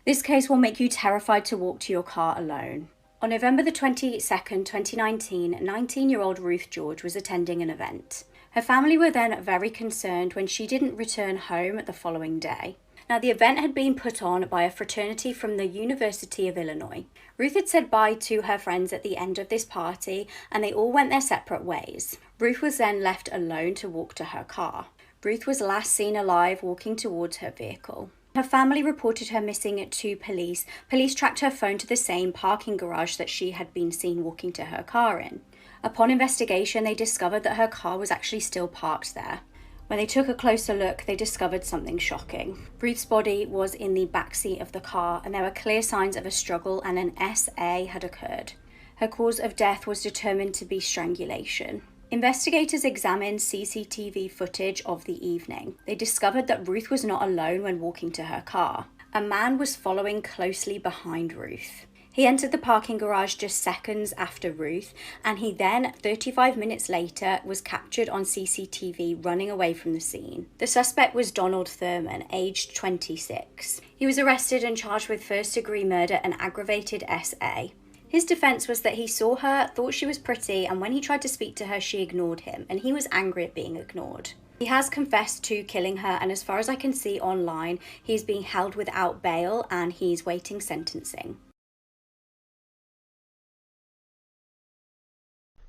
This case will make you terrified to walk to your car alone. On November the 22nd, 2019, 19-year-old Ruth George was attending an event. Her family were then very concerned when she didn't return home the following day. Now, the event had been put on by a fraternity from the University of Illinois. Ruth had said bye to her friends at the end of this party, and they all went their separate ways. Ruth was then left alone to walk to her car. Ruth was last seen alive walking towards her vehicle. Her family reported her missing to police. Police tracked her phone to the same parking garage that she had been seen walking to her car in. Upon investigation, they discovered that her car was actually still parked there. When they took a closer look, they discovered something shocking. Ruth's body was in the backseat of the car, and there were clear signs of a struggle and an SA had occurred. Her cause of death was determined to be strangulation. Investigators examined CCTV footage of the evening. They discovered that Ruth was not alone when walking to her car. A man was following closely behind Ruth. He entered the parking garage just seconds after Ruth, and he then, 35 minutes later, was captured on CCTV running away from the scene. The suspect was Donald Thurman, aged 26. He was arrested and charged with first-degree murder and aggravated SA. His defense was that he saw her, thought she was pretty, and when he tried to speak to her, she ignored him, and he was angry at being ignored. He has confessed to killing her, and as far as I can see online, he's being held without bail and he's waiting sentencing.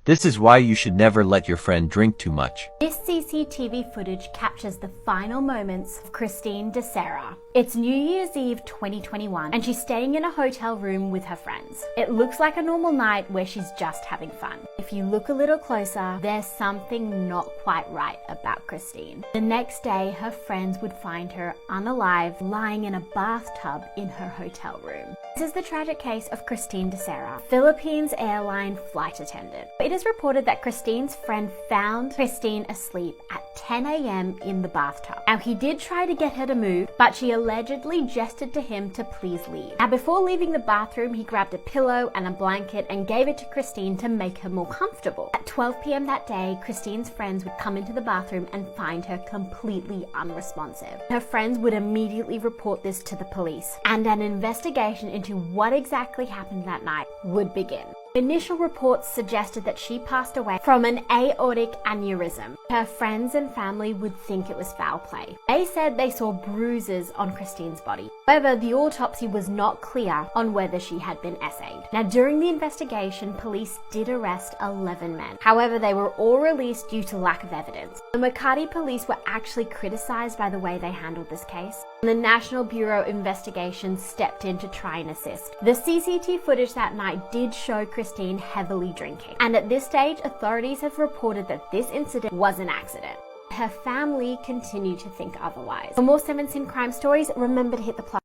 This is why you should never let your friend drink too much. This CCTV footage captures the final moments of Christine Dacera. It's New Year's Eve 2021 and she's staying in a hotel room with her friends. It looks like a normal night where she's just having fun. If you look a little closer, there's something not quite right about Christine. The next day, her friends would find her unalive, lying in a bathtub in her hotel room. This is the tragic case of Christine Dacera, Philippines airline flight attendant. It is reported that Christine's friend found Christine asleep at 10 a.m. in the bathtub. Now, he did try to get her to move, but she allegedly gestured to him to please leave. Now, before leaving the bathroom, he grabbed a pillow and a blanket and gave it to Christine to make her more comfortable. At 12 p.m. that day, Christine's friends would come into the bathroom and find her completely unresponsive. Her friends would immediately report this to the police, and an investigation into what exactly happened that night would begin. Initial reports suggested that she passed away from an aortic aneurysm. Her friends and family would think it was foul play. They said they saw bruises on Christine's body. However, the autopsy was not clear on whether she had been SA'd. Now, during the investigation, police did arrest 11 men. However, they were all released due to lack of evidence. The Makati police were actually criticized by the way they handled this case. The National Bureau of Investigation stepped in to try and assist. The CCTV footage that night did show Christine heavily drinking. And at this stage, authorities have reported that this incident was an accident. Her family continue to think otherwise. For more 7 Sin crime stories, remember to hit the plus.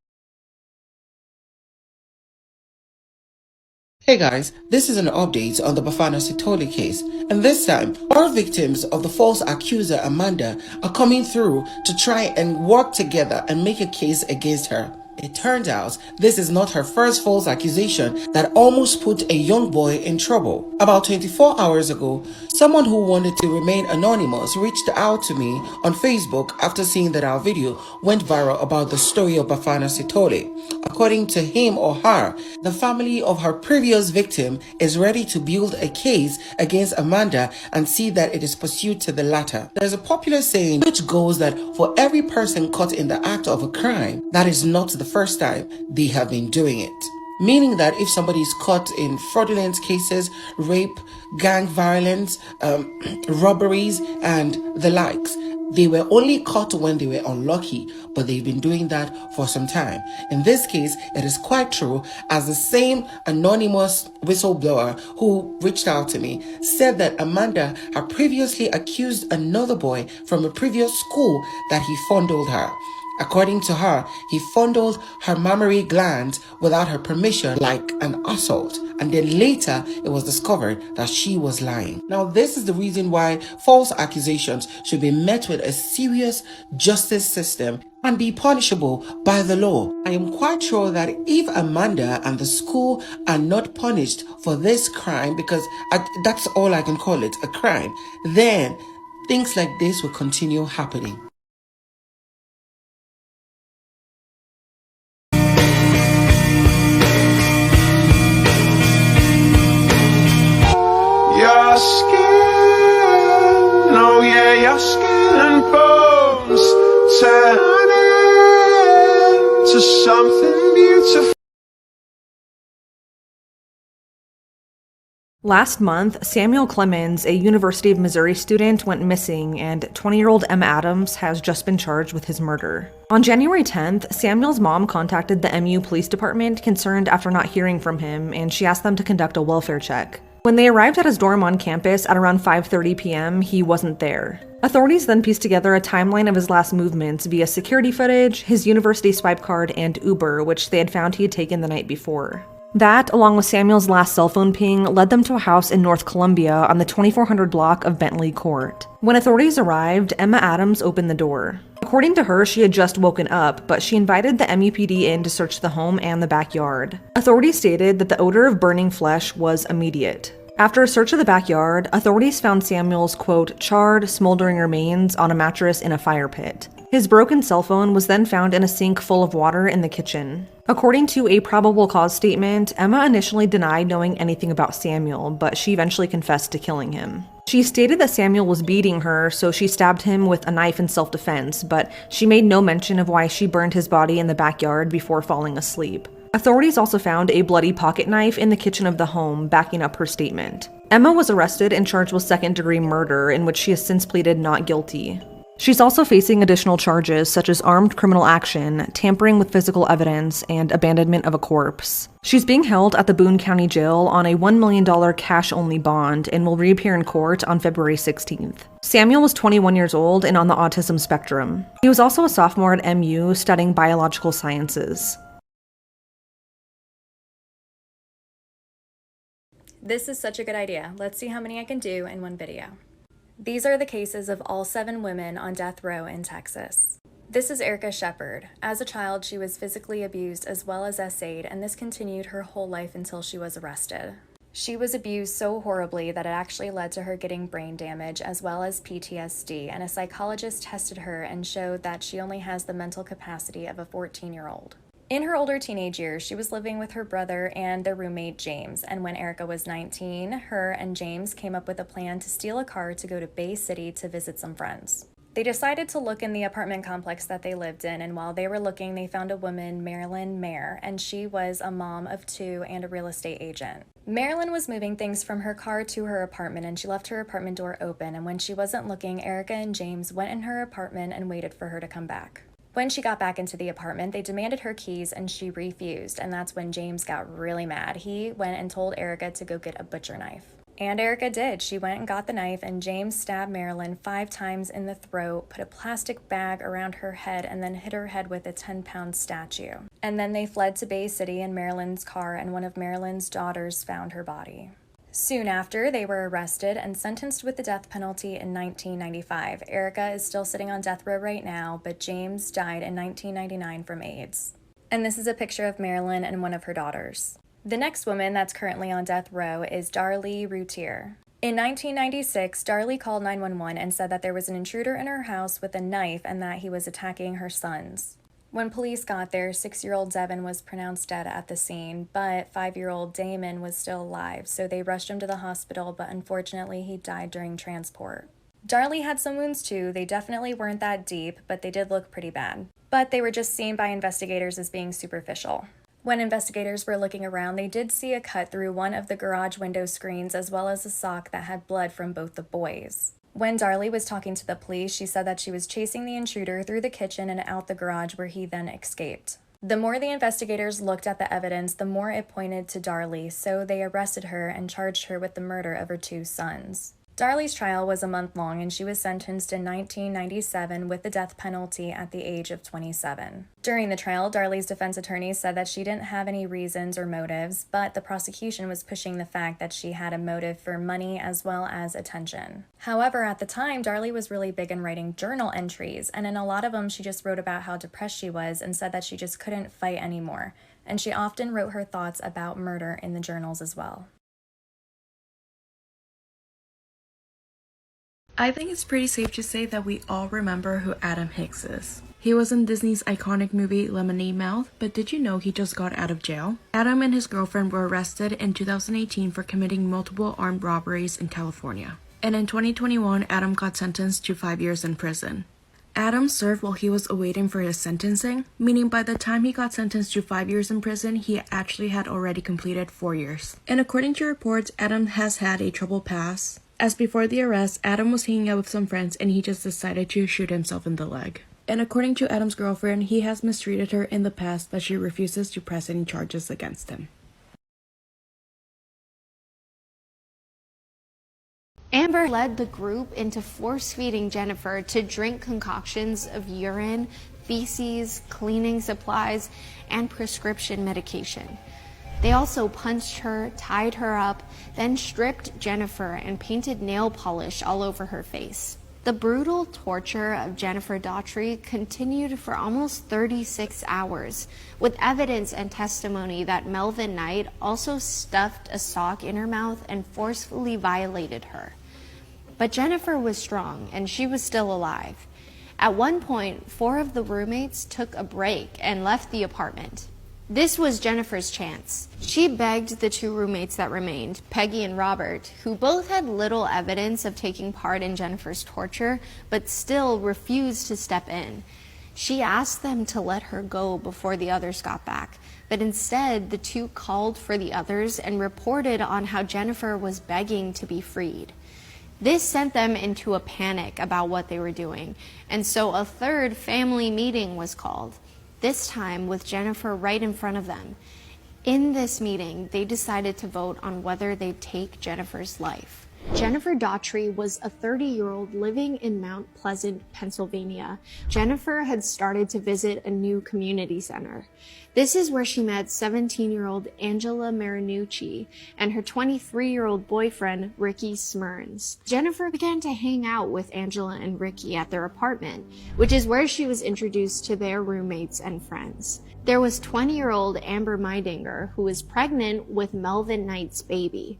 Hey guys, this is an update on the Bafana Sitole case, and this time, all victims of the false accuser Amanda are coming through to try and work together and make a case against her. It turned out this is not her first false accusation that almost put a young boy in trouble. About 24 hours ago, someone who wanted to remain anonymous reached out to me on Facebook after seeing that our video went viral about the story of Bafana Sitole. According to him or her, the family of her previous victim is ready to build a case against Amanda and see that it is pursued to the latter. There's a popular saying which goes that for every person caught in the act of a crime, that is not the first time they have been doing it. Meaning that if somebody is caught in fraudulent cases, rape, gang violence, robberies, and the likes, they were only caught when they were unlucky, but they've been doing that for some time. In this case, it is quite true, as the same anonymous whistleblower who reached out to me said that Amanda had previously accused another boy from a previous school that he fondled her. According to her, he fondled her mammary gland without her permission, like an assault. And then later, it was discovered that she was lying. Now, this is the reason why false accusations should be met with a serious justice system and be punishable by the law. I am quite sure that if Amanda and the school are not punished for this crime, because that's all I can call it, a crime, then things like this will continue happening. Last month, Samuel Clemens, a University of Missouri student, went missing, and 20-year-old Emma Adams has just been charged with his murder. On January 10th, Samuel's mom contacted the MU Police Department concerned after not hearing from him, and she asked them to conduct a welfare check. When they arrived at his dorm on campus at around 5:30 p.m., he wasn't there. Authorities then pieced together a timeline of his last movements via security footage, his university swipe card, and Uber, which they had found he had taken the night before. That, along with Samuel's last cell phone ping, led them to a house in North Columbia on the 2400 block of Bentley Court. When authorities arrived, Emma Adams opened the door. According to her, she had just woken up, but she invited the MUPD in to search the home and the backyard. Authorities stated that the odor of burning flesh was immediate. After a search of the backyard, authorities found Samuel's, quote, charred, smoldering remains on a mattress in a fire pit. His broken cell phone was then found in a sink full of water in the kitchen. According to a probable cause statement, Emma initially denied knowing anything about Samuel, but she eventually confessed to killing him. She stated that Samuel was beating her, so she stabbed him with a knife in self-defense, but she made no mention of why she burned his body in the backyard before falling asleep. Authorities also found a bloody pocket knife in the kitchen of the home, backing up her statement. Emma was arrested and charged with second-degree murder, in which she has since pleaded not guilty. She's also facing additional charges such as armed criminal action, tampering with physical evidence, and abandonment of a corpse. She's being held at the Boone County Jail on a $1 million cash-only bond and will reappear in court on February 16th. Samuel was 21 years old and on the autism spectrum. He was also a sophomore at MU studying biological sciences. This is such a good idea. Let's see how many I can do in one video. These are the cases of all 7 women on death row in Texas. This is Erica Shepard. As a child, she was physically abused as well as essayed, and this continued her whole life until she was arrested. She was abused so horribly that it actually led to her getting brain damage as well as PTSD, and a psychologist tested her and showed that she only has the mental capacity of a 14-year-old. In her older teenage years, she was living with her brother and their roommate James, and when Erica was 19, her and James came up with a plan to steal a car to go to Bay City to visit some friends. They decided to look in the apartment complex that they lived in, and while they were looking, they found a woman, Marilyn Mayer, and she was a mom of 2 and a real estate agent. Marilyn was moving things from her car to her apartment, and she left her apartment door open, and when she wasn't looking, Erica and James went in her apartment and waited for her to come back. When she got back into the apartment, they demanded her keys and she refused, and that's when James got really mad. He went and told Erica to go get a butcher knife. And Erica did. She went and got the knife, and James stabbed Marilyn 5 times in the throat, put a plastic bag around her head, and then hit her head with a 10-pound statue. And then they fled to Bay City in Marilyn's car, and one of Marilyn's daughters found her body. Soon after, they were arrested and sentenced with the death penalty in 1995. Erica is still sitting on death row right now, but James died in 1999 from AIDS. And this is a picture of Marilyn and one of her daughters. The next woman that's currently on death row is Darlie Routier. In 1996, Darlie called 911 and said that there was an intruder in her house with a knife and that he was attacking her sons. When police got there, 6-year-old Devin was pronounced dead at the scene, but 5-year-old Damon was still alive, so they rushed him to the hospital, but unfortunately he died during transport. Darlie had some wounds too. They definitely weren't that deep, but they did look pretty bad. But they were just seen by investigators as being superficial. When investigators were looking around, they did see a cut through one of the garage window screens as well as a sock that had blood from both the boys. When Darlie was talking to the police, she said that she was chasing the intruder through the kitchen and out the garage where he then escaped. The more the investigators looked at the evidence, the more it pointed to Darlie, so they arrested her and charged her with the murder of her 2 sons. Darlie's trial was a month long, and she was sentenced in 1997 with the death penalty at the age of 27. During the trial, Darlie's defense attorney said that she didn't have any reasons or motives, but the prosecution was pushing the fact that she had a motive for money as well as attention. However, at the time, Darlie was really big in writing journal entries, and in a lot of them, she just wrote about how depressed she was and said that she just couldn't fight anymore, and she often wrote her thoughts about murder in the journals as well. I think it's pretty safe to say that we all remember who Adam Hicks is. He was in Disney's iconic movie Lemonade Mouth, but did you know he just got out of jail? Adam and his girlfriend were arrested in 2018 for committing multiple armed robberies in California. And in 2021, Adam got sentenced to 5 years in prison. Adam served while he was awaiting for his sentencing, meaning by the time he got sentenced to 5 years in prison, he actually had already completed 4 years. And according to reports, Adam has had a troubled past, as before the arrest, Adam was hanging out with some friends and he just decided to shoot himself in the leg. And according to Adam's girlfriend, he has mistreated her in the past, but she refuses to press any charges against him. Amber led the group into force-feeding Jennifer to drink concoctions of urine, feces, cleaning supplies, and prescription medication. They also punched her, tied her up, then stripped Jennifer and painted nail polish all over her face. The brutal torture of Jennifer Daughtry continued for almost 36 hours, with evidence and testimony that Melvin Knight also stuffed a sock in her mouth and forcefully violated her. But Jennifer was strong, and she was still alive. At one point, 4 of the roommates took a break and left the apartment. This was Jennifer's chance. She begged the 2 roommates that remained, Peggy and Robert, who both had little evidence of taking part in Jennifer's torture, but still refused to step in. She asked them to let her go before the others got back, but instead the 2 called for the others and reported on how Jennifer was begging to be freed. This sent them into a panic about what they were doing, and so a 3rd family meeting was called, this time with Jennifer right in front of them. In this meeting, they decided to vote on whether they'd take Jennifer's life. Jennifer Daughtry was a 30-year-old living in Mount Pleasant, Pennsylvania. Jennifer had started to visit a new community center. This is where she met 17-year-old Angela Marinucci and her 23-year-old boyfriend, Ricky Smyrns. Jennifer began to hang out with Angela and Ricky at their apartment, which is where she was introduced to their roommates and friends. There was 20-year-old Amber Meidinger, who was pregnant with Melvin Knight's baby.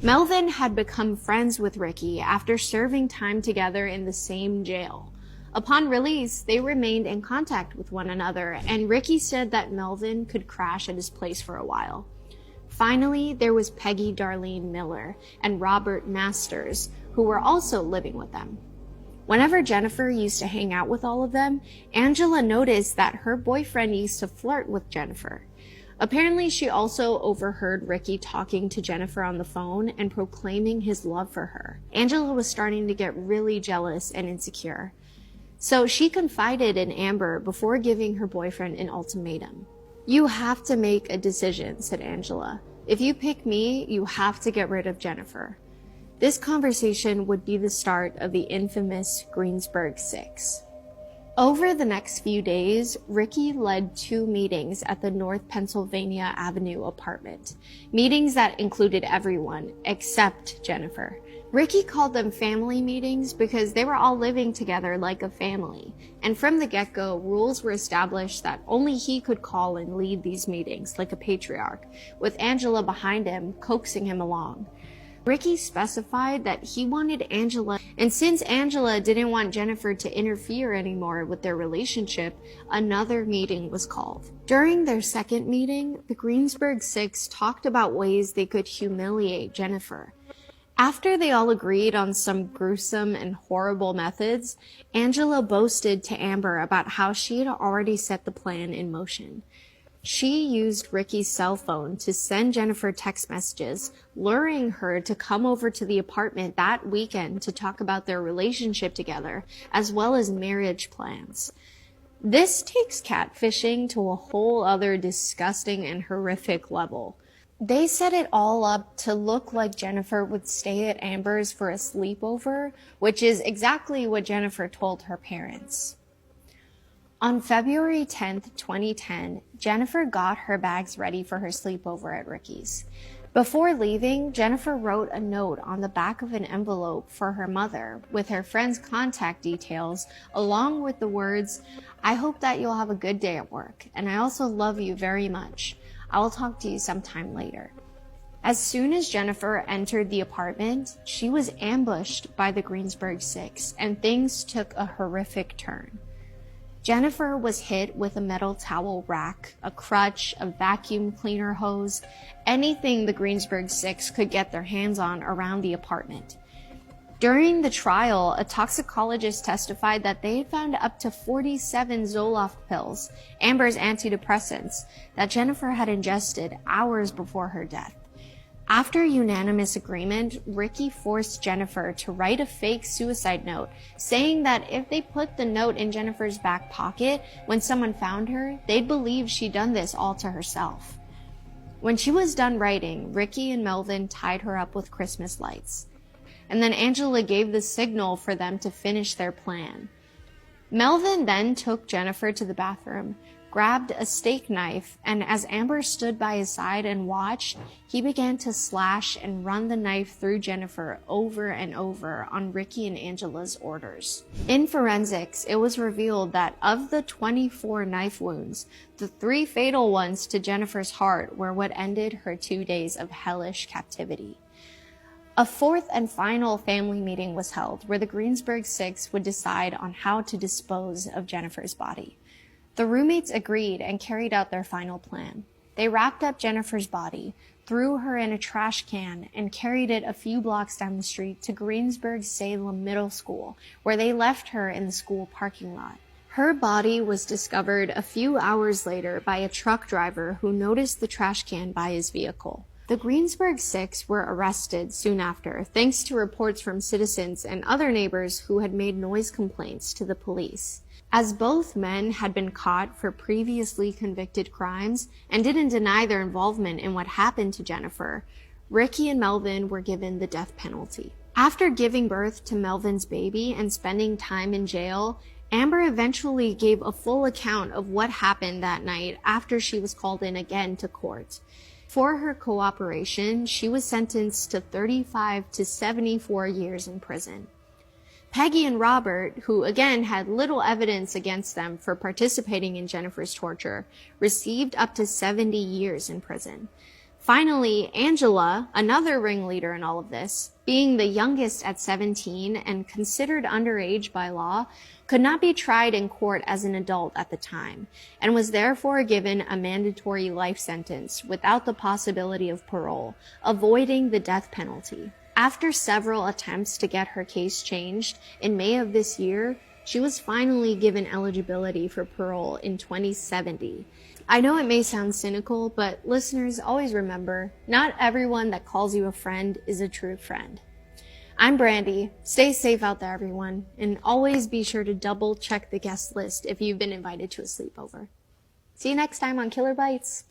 Melvin had become friends with Ricky after serving time together in the same jail. Upon release, they remained in contact with one another, and Ricky said that Melvin could crash at his place for a while. Finally, there was Peggy Darlene Miller and Robert Masters, who were also living with them. Whenever Jennifer used to hang out with all of them, Angela noticed that her boyfriend used to flirt with Jennifer. Apparently, she also overheard Ricky talking to Jennifer on the phone and proclaiming his love for her. Angela was starting to get really jealous and insecure. So she confided in Amber before giving her boyfriend an ultimatum. "You have to make a decision," said Angela. "If you pick me, you have to get rid of Jennifer." This conversation would be the start of the infamous Greensburg 6. Over the next few days, Ricky led 2 meetings at the North Pennsylvania Avenue apartment, meetings that included everyone except Jennifer. Ricky called them family meetings because they were all living together like a family, and from the get-go, rules were established that only he could call and lead these meetings like a patriarch, with Angela behind him, coaxing him along. Ricky specified that he wanted Angela, and since Angela didn't want Jennifer to interfere anymore with their relationship, another meeting was called. During their second meeting, the Greensburg 6 talked about ways they could humiliate Jennifer. After they all agreed on some gruesome and horrible methods, Angela boasted to Amber about how she had already set the plan in motion. She used Ricky's cell phone to send Jennifer text messages, luring her to come over to the apartment that weekend to talk about their relationship together, as well as marriage plans. This takes catfishing to a whole other disgusting and horrific level. They set it all up to look like Jennifer would stay at Amber's for a sleepover, which is exactly what Jennifer told her parents. On February 10th, 2010, Jennifer got her bags ready for her sleepover at Ricky's. Before leaving, Jennifer wrote a note on the back of an envelope for her mother with her friend's contact details, along with the words, "I hope that you'll have a good day at work, and I also love you very much. I will talk to you sometime later." As soon as Jennifer entered the apartment, she was ambushed by the Greensburg 6, and things took a horrific turn. Jennifer was hit with a metal towel rack, a crutch, a vacuum cleaner hose, anything the Greensburg 6 could get their hands on around the apartment. During the trial, a toxicologist testified that they had found up to 47 Zoloft pills, Amber's antidepressants, that Jennifer had ingested hours before her death. After unanimous agreement, Ricky forced Jennifer to write a fake suicide note, saying that if they put the note in Jennifer's back pocket when someone found her, they'd believe she'd done this all to herself. When she was done writing, Ricky and Melvin tied her up with Christmas lights. And then Angela gave the signal for them to finish their plan. Melvin then took Jennifer to the bathroom, grabbed a steak knife, and as Amber stood by his side and watched, he began to slash and run the knife through Jennifer over and over on Ricky and Angela's orders. In forensics, it was revealed that of the 24 knife wounds, the 3 fatal ones to Jennifer's heart were what ended her 2 days of hellish captivity. A fourth and final family meeting was held where the Greensburg Six would decide on how to dispose of Jennifer's body. The roommates agreed and carried out their final plan. They wrapped up Jennifer's body, threw her in a trash can, and carried it a few blocks down the street to Greensburg Salem Middle School, where they left her in the school parking lot. Her body was discovered a few hours later by a truck driver who noticed the trash can by his vehicle. The Greensburg Six were arrested soon after, thanks to reports from citizens and other neighbors who had made noise complaints to the police. As both men had been caught for previously convicted crimes and didn't deny their involvement in what happened to Jennifer, Ricky and Melvin were given the death penalty. After giving birth to Melvin's baby and spending time in jail, Amber eventually gave a full account of what happened that night after she was called in again to court. For her cooperation, she was sentenced to 35 to 74 years in prison. Peggy and Robert, who again had little evidence against them for participating in Jennifer's torture, received up to 70 years in prison. Finally, Angela, another ringleader in all of this, being the youngest at 17 and considered underage by law, could not be tried in court as an adult at the time, and was therefore given a mandatory life sentence without the possibility of parole, avoiding the death penalty. After several attempts to get her case changed, in May of this year, she was finally given eligibility for parole in 2070. I know it may sound cynical, but listeners, always remember, not everyone that calls you a friend is a true friend. I'm Brandy. Stay safe out there, everyone, and always be sure to double check the guest list if you've been invited to a sleepover. See you next time on Killer Bites.